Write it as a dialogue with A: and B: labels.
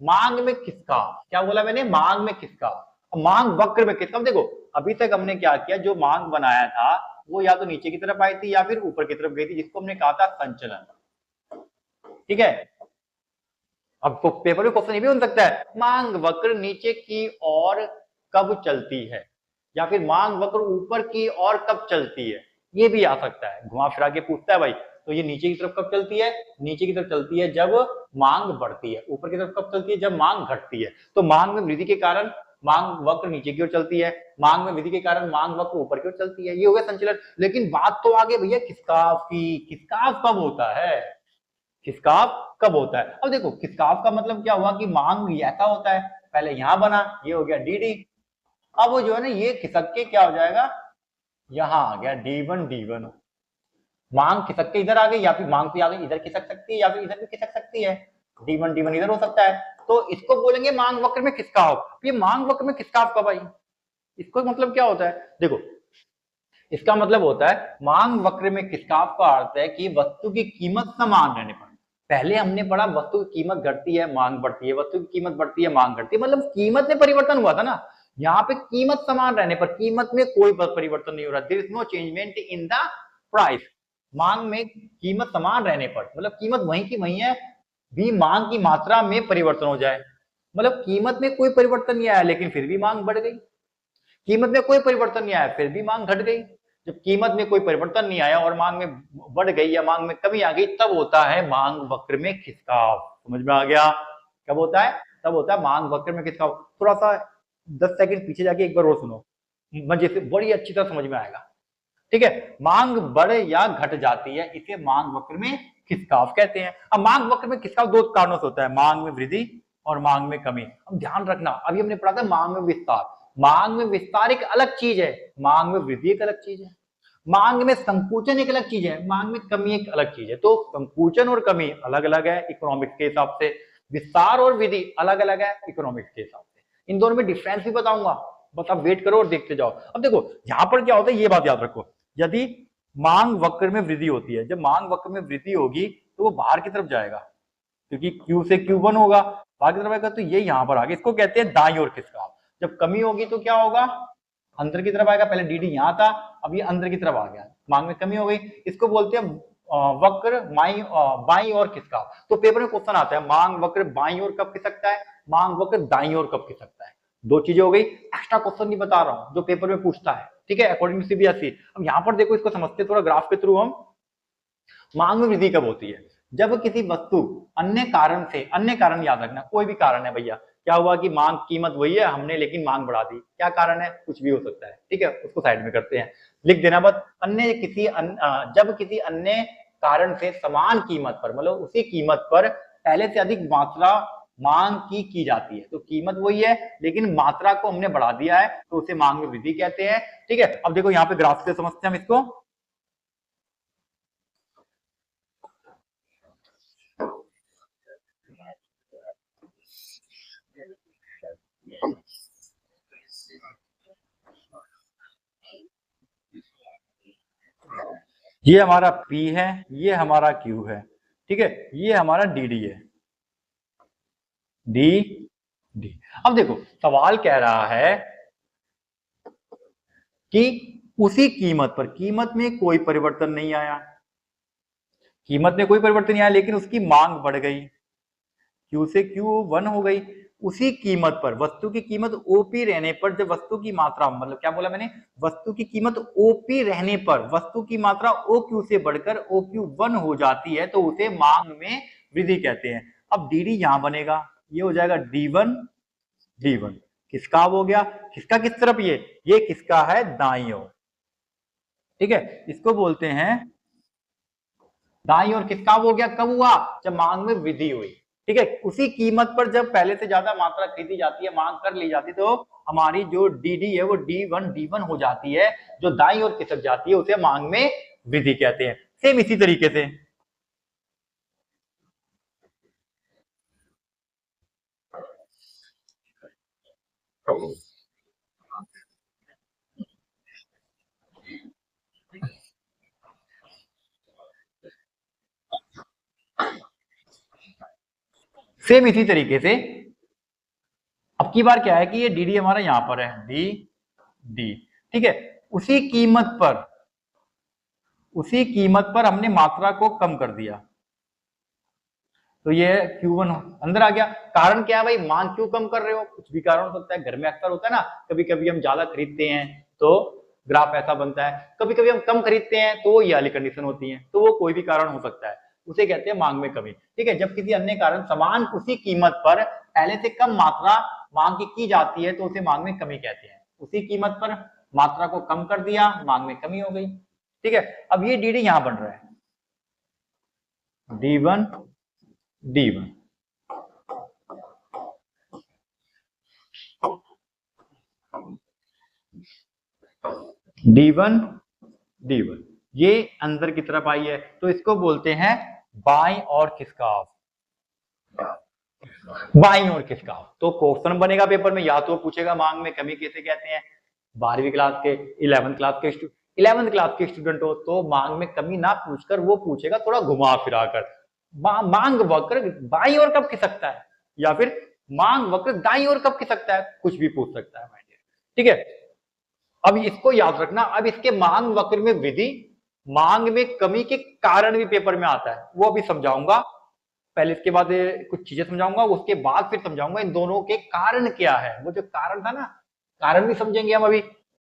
A: मांग में किसका, क्या बोला मैंने, मांग में किसका, मांग वक्र में किसका। देखो अभी तक हमने क्या किया, जो मांग बनाया था वो या तो नीचे की तरफ आई थी या फिर ऊपर की तरफ गई थी, जिसको हमने कहा था संचलन। ठीक है, अब पेपर में क्वेश्चन ये भी हो सकता है, मांग वक्र नीचे की ओर कब चलती है, या फिर मांग वक्र ऊपर की ओर कब चलती है, ये भी आ सकता है, घुमा फिरा के पूछता है भाई। तो ये नीचे की तरफ कब चलती है, नीचे की तरफ चलती है जब मांग बढ़ती है। ऊपर की तरफ कब चलती है, जब मांग घटती है। तो मांग में वृद्धि के कारण मांग वक्र नीचे की ओर चलती है, मांग में वृद्धि के कारण मांग वक्र ऊपर की ओर चलती है। ये हो गया संचलन। लेकिन बात तो आगे भैया खिसकाव की, खिसकाव कब होता है, खिसकाव कब होता है। अब देखो खिसकाव का मतलब क्या हुआ कि मांग ऐसा होता है, पहले यहां बना, ये हो गया डी डी, अब वो जो है ना ये खिसक के क्या हो जाएगा, यहां आ गया D1 D1। मांग खिसक के इधर आ गई, या फिर मांग तो इधर खिसक सकती है या फिर इधर भी खिसक सकती है, D1 D1 इधर हो सकता है। तो इसको बोलेंगे मांग वक्र में खिसकाव। ये मांग वक्र में खिसकाव कब आई, इसको मतलब क्या होता है, देखो इसका मतलब होता है मांग वक्र में खिसकाव का अर्थ है कि वस्तु की कीमत समान रहने पर। पहले हमने पढ़ा वस्तु की कीमत घटती है मांग बढ़ती है, वस्तु की कीमत बढ़ती है मांग घटती है, मतलब कीमत में परिवर्तन हुआ था ना। यहाँ पे कीमत समान रहने पर, कीमत में कोई परिवर्तन नहीं हो रहा, there is no changement in the price. मांग में कीमत समान रहने पर मतलब कीमत वहीं की वहीं है, भी मांग की मात्रा में परिवर्तन हो जाए, मतलब कीमत में कोई परिवर्तन नहीं आया लेकिन फिर भी मांग बढ़ गई, कीमत में कोई परिवर्तन नहीं आया फिर भी मांग घट गई। जब कीमत में कोई परिवर्तन नहीं आया और मांग में बढ़ गई या मांग में कमी आ गई, तब होता है मांग वक्र में खिसकाव। समझ में आ गया, कब होता है, तब होता है मांग वक्र में खिसकाव। थोड़ा सा 10 सेकंड पीछे जाके एक बार और सुनो, मजे से बड़ी अच्छी तरह समझ में आएगा। ठीक है, मांग बढ़ या घट जाती है, इसे मांग वक्र में खिसकाव कहते हैं। अब मांग वक्र में खिसकाव दो कारणों से होता है, मांग में वृद्धि और मांग में कमी। अब ध्यान रखना, अभी हमने पढ़ा था मांग में विस्तार, मांग में विस्तार एक अलग चीज है, मांग में वृद्धि एक अलग चीज है। मांग में संकुचन एक अलग चीज है, मांग में कमी एक अलग चीज है। तो संकुचन और कमी अलग अलग है इकोनॉमिक्स के हिसाब से, विस्तार और वृद्धि अलग अलग है इकोनॉमिक्स के हिसाब से। इन दोनों में डिफरेंस भी बताऊंगा, बस आप वेट करो और देखते जाओ। अब देखो यहां पर क्या होता है, ये बात याद रखो, यदि मांग वक्र में वृद्धि होती है, जब मांग वक्र में वृद्धि होगी तो वो बाहर की तरफ जाएगा, क्योंकि Q से Q1 होगा, बाहर की तरफ आएगा, तो ये यहां पर आ गया, इसको कहते हैं दाईं ओर खिसकाव। जब कमी होगी तो क्या होगा, अंदर की तरफ आएगा, पहले डी डी यहां था, अब ये अंदर की तरफ आ गया, मांग में कमी हो गई, इसको बोलते हैं वक्र बाईं ओर खिसकाव। तो पेपर में क्वेश्चन आता है मांग वक्र बाईं ओर कब खिसकता है, मांग वक्र दाईं ओर कब खिसकता है। दो चीजें हो गई, एक्स्ट्रा क्वेश्चन नहीं बता रहा हूं जो पेपर में पूछता है, ठीक है, अकॉर्डिंग टू सीबीएसई। अब यहां पर देखो, इसको समझते थोड़ा ग्राफ के थ्रू हम। मांग में वृद्धि कब होती है, जब किसी वस्तु अन्य कारण से, अन्य कारण याद रखना, कोई भी कारण है भैया, क्या हुआ कि मांग कीमत वही है हमने लेकिन मांग बढ़ा दी, क्या कारण है, कुछ भी हो सकता है, ठीक है, उसको साइड में करते हैं, लिख देना बस। अन्य किसी जब किसी अन्य कारण से समान कीमत पर, मतलब उसी कीमत पर पहले से अधिक मात्रा मांग की जाती है, तो कीमत वही है लेकिन मात्रा को हमने बढ़ा दिया है, तो उसे मांग में वृद्धि कहते हैं। ठीक है, अब देखो यहाँ पे ग्राफ से समझते हैं हम इसको। ये हमारा P है, ये हमारा Q है, ठीक है, ये हमारा DD है, डी डी। अब देखो सवाल कह रहा है कि उसी कीमत पर, कीमत में कोई परिवर्तन नहीं आया, कीमत में कोई परिवर्तन नहीं आया लेकिन उसकी मांग बढ़ गई, Q से Q1 हो गई, उसी कीमत पर वस्तु की कीमत ओपी रहने पर, जब वस्तु की मात्रा, मतलब क्या बोला मैंने, वस्तु की कीमत ओपी रहने पर वस्तु की मात्रा OQ से बढ़कर OQ1 हो जाती है, तो उसे मांग में वृद्धि कहते हैं। अब डी यहां बनेगा, ये हो जाएगा D1 D1, किसका हो गया, किसका किस तरफ, ये किसका है, दाईं ओर, ठीक है, इसको बोलते हैं दाईं ओर खिसकाव हो गया, कब हुआ, जब मांग में वृद्धि हुई, ठीक है, उसी कीमत पर जब पहले से ज्यादा मात्रा खरीदी जाती है, मांग कर ली जाती है, तो हमारी जो डी है वो D1 D1 हो जाती है, जो दाईं ओर खिसक जाती है उसे मांग में वृद्धि कहते हैं। सेम इसी तरीके से सेम इसी तरीके से अब की बार क्या है कि ये डी डी हमारा यहां पर है, डी डी, ठीक है। उसी कीमत पर हमने मात्रा को कम कर दिया, तो ये Q1 अंदर आ गया। कारण क्या है भाई, मांग क्यों कम कर रहे हो? कुछ भी कारण हो सकता है, घर में अक्सर होता है ना, कभी कभी हम ज्यादा खरीदते हैं तो ग्राफ ऐसा बनता है, कभी कभी हम कम खरीदते हैं तो ये वाली कंडीशन होती है, तो वो कोई भी कारण हो सकता है, उसे कहते हैं मांग में कमी, ठीक है। जब किसी अन्य कारण समान उसी कीमत पर पहले से कम मात्रा मांग की जाती है तो उसे मांग में कमी कहते हैं। उसी कीमत पर मात्रा को कम कर दिया, मांग में कमी हो गई, ठीक है। अब ये डी डी यहां बन रहा है, D1 D1, D1 D1, ये अंदर की तरफ आई है, तो इसको बोलते हैं बाईं और खिसकाव, बाईं और खिसकाव। तो क्वेश्चन बनेगा पेपर में, या तो पूछेगा मांग में कमी किसे कहते हैं, 12वीं क्लास के 11th क्लास के स्टूडेंट हो तो मांग में कमी ना पूछकर वो पूछेगा थोड़ा घुमा फिरा कर, मांग वक्र बाईं ओर कब खिसकता है, या फिर मांग वक्र दाईं ओर कब खिसकता है, कुछ भी पूछ सकता है माय डियर, ठीक है। अब इसको याद रखना। अब इसके मांग वक्र में विधि, मांग में कमी के कारण भी पेपर में आता है, वो अभी समझाऊंगा। पहले इसके बाद कुछ चीजें समझाऊंगा, उसके बाद फिर समझाऊंगा इन दोनों के कारण क्या है। वो जो कारण था ना, कारण भी समझेंगे हम अभी,